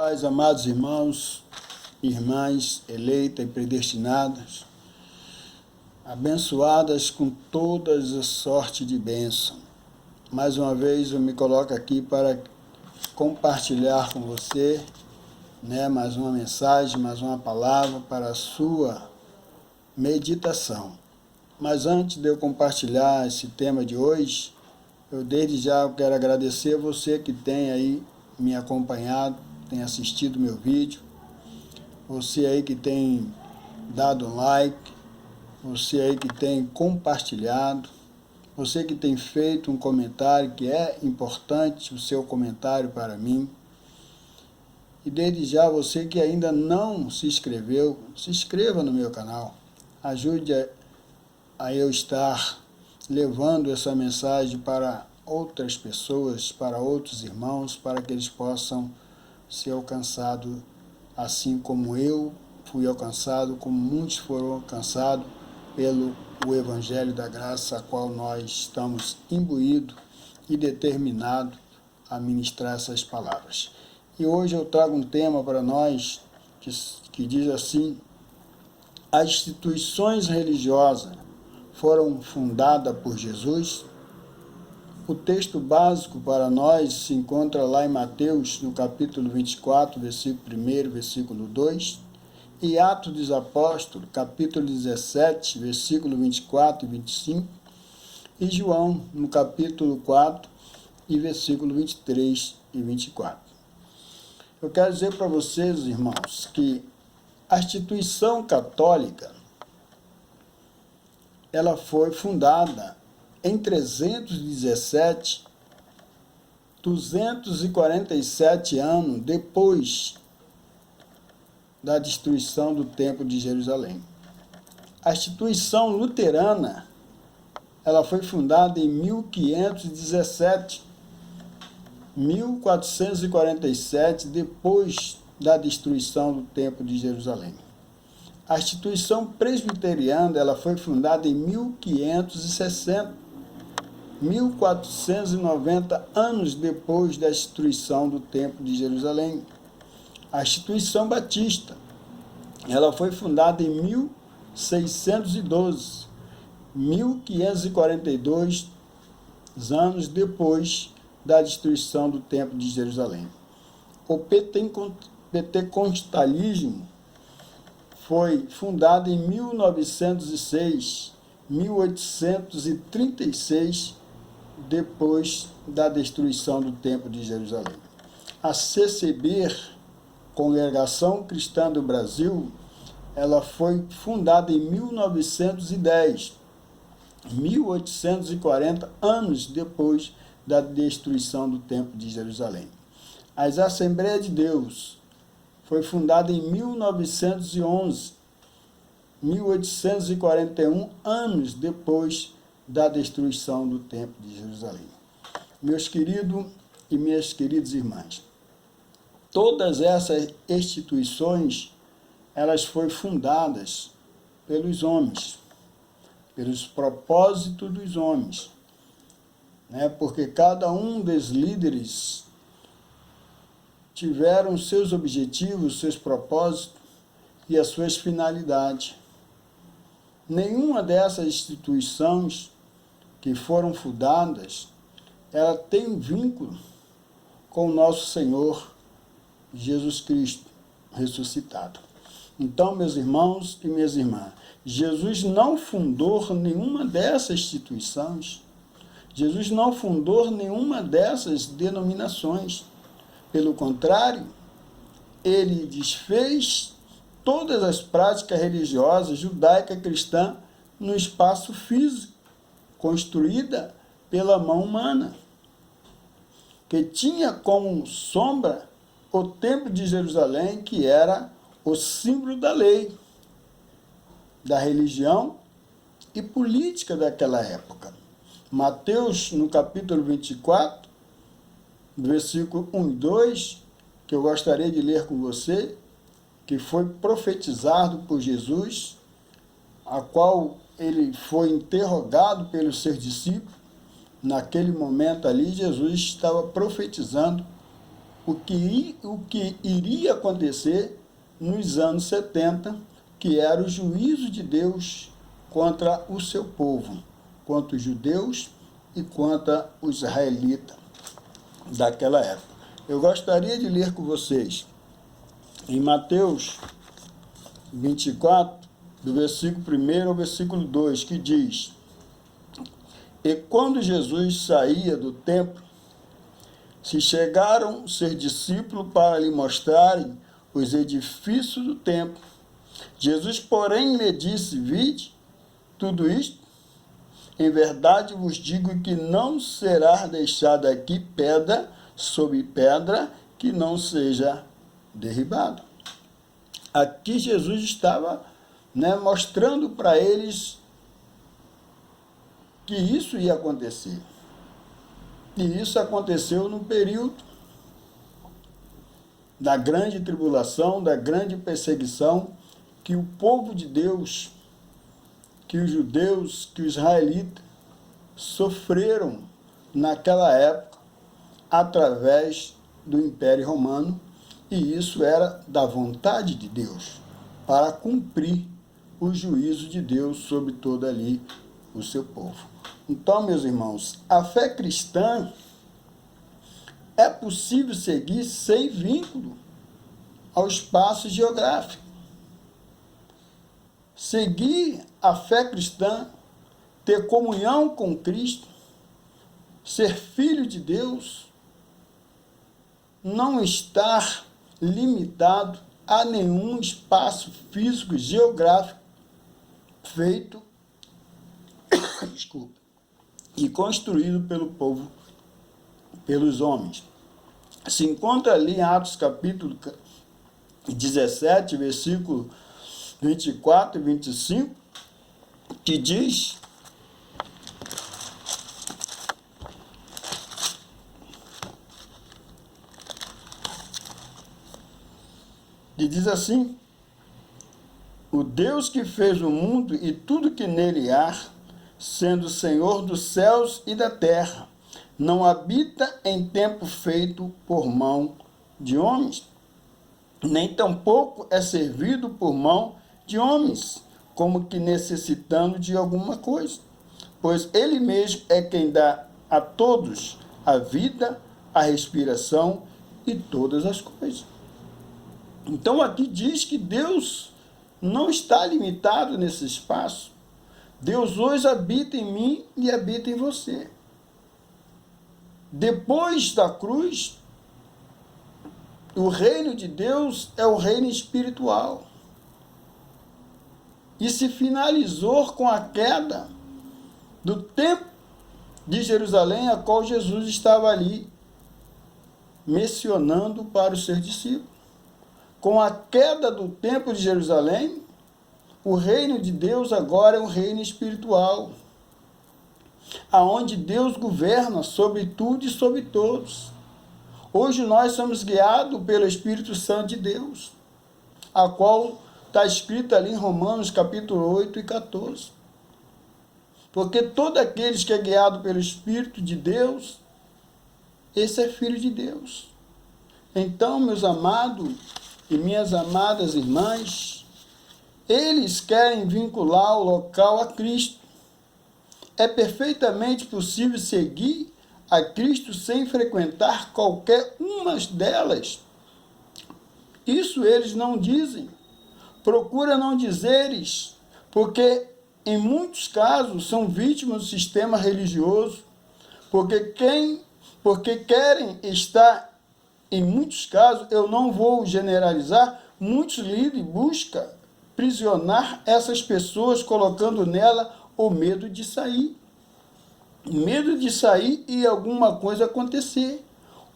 Paz, amados irmãos e irmãs eleitas e predestinadas, abençoadas com todas as sortes de bênção. Mais uma vez eu me coloco aqui para compartilhar com você, mais uma mensagem, mais uma palavra para a sua meditação. Mas antes de eu compartilhar esse tema de hoje, eu desde já quero agradecer a você que tem aí me acompanhado, tem assistido meu vídeo, você aí que tem dado um like, você aí que tem compartilhado, você que tem feito um comentário, que é importante o seu comentário para mim. E desde já você que ainda não se inscreveu, se inscreva no meu canal, ajude a eu estar levando essa mensagem para outras pessoas, para outros irmãos, para que eles possam ser alcançados assim como eu fui alcançado, como muitos foram alcançados pelo Evangelho da Graça, a qual nós estamos imbuídos e determinados a ministrar essas palavras. E hoje eu trago um tema para nós que diz assim: as instituições religiosas foram fundadas por Jesus? O texto básico para nós se encontra lá em Mateus, no capítulo 24, versículo 1, versículo 2, e Atos dos Apóstolos, capítulo 17, versículo 24 e 25, e João, no capítulo 4, e versículo 23 e 24. Eu quero dizer para vocês, irmãos, que a instituição católica, ela foi fundada em 317, 247 anos depois da destruição do Templo de Jerusalém. A instituição luterana, ela foi fundada em 1517, 1447, depois da destruição do Templo de Jerusalém. A instituição presbiteriana, ela foi fundada em 1560, 1490 anos depois da destruição do Templo de Jerusalém. A instituição batista, ela foi fundada em 1612, 1542 anos depois da destruição do Templo de Jerusalém. O pentecostalismo foi fundado em 1906, 1836, depois da destruição do Templo de Jerusalém. A CCB, Congregação Cristã do Brasil, ela foi fundada em 1910, 1840 anos depois da destruição do Templo de Jerusalém. As Assembleias de Deus foi fundada em 1911, 1841 anos depois da destruição do Templo de Jerusalém. Meus queridos e minhas queridas irmãs, todas essas instituições, elas foram fundadas pelos homens, pelos propósitos dos homens, porque cada um dos líderes tiveram seus objetivos, seus propósitos e as suas finalidades. Nenhuma dessas instituições que foram fundadas, ela tem um vínculo com o nosso Senhor Jesus Cristo ressuscitado. Então, meus irmãos e minhas irmãs, Jesus não fundou nenhuma dessas instituições, Jesus não fundou nenhuma dessas denominações. Pelo contrário, ele desfez todas as práticas religiosas judaica cristã no espaço físico, construída pela mão humana, que tinha como sombra o Templo de Jerusalém, que era o símbolo da lei, da religião e política daquela época. Mateus, no capítulo 24, versículo 1 e 2, que eu gostaria de ler com você, que foi profetizado por Jesus, a qual ele foi interrogado pelos seus discípulos. Naquele momento ali, Jesus estava profetizando o que iria acontecer nos anos 70, que era o juízo de Deus contra o seu povo, contra os judeus e contra os israelitas daquela época. Eu gostaria de ler com vocês em Mateus 24, do versículo 1 ao versículo 2, que diz: E quando Jesus saía do templo, se chegaram seus discípulos para lhe mostrarem os edifícios do templo. Jesus, porém, lhe disse: Vide tudo isto? Em verdade vos digo que não será deixada aqui pedra sobre pedra que não seja derribado. Aqui Jesus estava, mostrando para eles que isso ia acontecer. E isso aconteceu no período da grande tribulação, da grande perseguição, que o povo de Deus, que os judeus, que os israelitas sofreram naquela época através do Império Romano, e isso era da vontade de Deus, para cumprir o juízo de Deus sobre todo ali o seu povo. Então, meus irmãos, a fé cristã é possível seguir sem vínculo ao espaço geográfico. Seguir a fé cristã, ter comunhão com Cristo, ser filho de Deus, não estar limitado a nenhum espaço físico geográfico feito e construído pelo povo, pelos homens. Se encontra ali em Atos capítulo 17, versículo 24 e 25, que diz: assim: o Deus que fez o mundo e tudo que nele há, sendo Senhor dos céus e da terra, não habita em templo feito por mão de homens, nem tampouco é servido por mão de homens, como que necessitando de alguma coisa, pois ele mesmo é quem dá a todos a vida, a respiração e todas as coisas. Então aqui diz que Deus não está limitado nesse espaço. Deus hoje habita em mim e habita em você. Depois da cruz, o reino de Deus é o reino espiritual. E se finalizou com a queda do templo de Jerusalém, a qual Jesus estava ali mencionando para os seus discípulos. Com a queda do templo de Jerusalém, o reino de Deus agora é um reino espiritual, aonde Deus governa sobre tudo e sobre todos. Hoje nós somos guiados pelo Espírito Santo de Deus, a qual está escrito ali em Romanos capítulo 8 e 14. Porque todo aquele que é guiado pelo Espírito de Deus, esse é filho de Deus. Então, meus amados e minhas amadas irmãs, eles querem vincular o local a Cristo. É perfeitamente possível seguir a Cristo sem frequentar qualquer uma delas. Isso eles não dizem. Procura não dizeres, porque em muitos casos são vítimas do sistema religioso, porque querem estar, em muitos casos, eu não vou generalizar, muitos líderes buscam prisionar essas pessoas, colocando nela o medo de sair. Medo de sair e alguma coisa acontecer.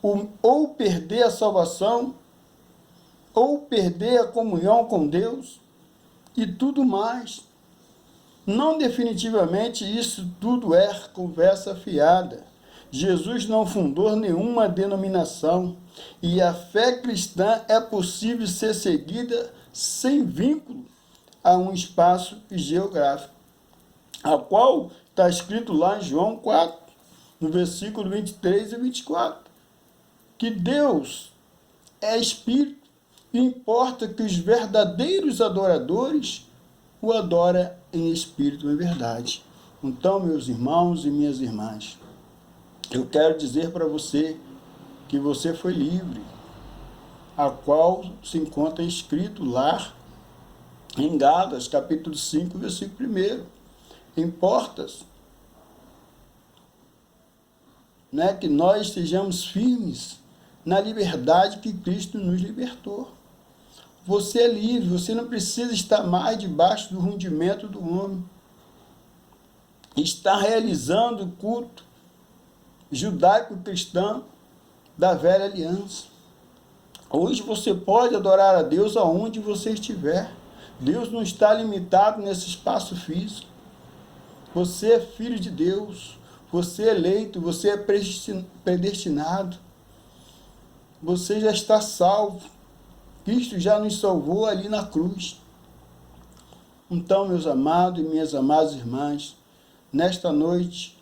Ou perder a salvação, ou perder a comunhão com Deus, e tudo mais. Não definitivamente isso tudo é conversa fiada. Jesus não fundou nenhuma denominação, e a fé cristã é possível ser seguida sem vínculo a um espaço geográfico, a qual está escrito lá em João 4, no versículo 23 e 24, que Deus é espírito, e importa que os verdadeiros adoradores o adorem em espírito e em verdade. Então, meus irmãos e minhas irmãs, eu quero dizer para você que você foi livre, a qual se encontra escrito lá em Gálatas, capítulo 5, versículo 1. Importa, né, que nós estejamos firmes na liberdade que Cristo nos libertou. Você é livre, você não precisa estar mais debaixo do rudimento do homem. Está realizando o culto judaico-cristão da velha aliança. Hoje você pode adorar a Deus aonde você estiver. Deus não está limitado nesse espaço físico. Você é filho de Deus. Você é eleito, você é predestinado. Você já está salvo. Cristo já nos salvou ali na cruz. Então, meus amados e minhas amadas irmãs, nesta noite,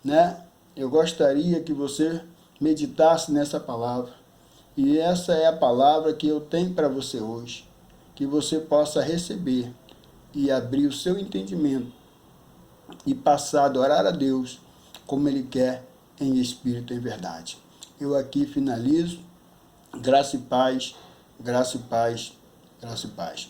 né, eu gostaria que você meditasse nessa palavra. E essa é a palavra que eu tenho para você hoje. Que você possa receber e abrir o seu entendimento e passar a adorar a Deus como Ele quer, em espírito e em verdade. Eu aqui finalizo. Graça e paz, graça e paz, graça e paz.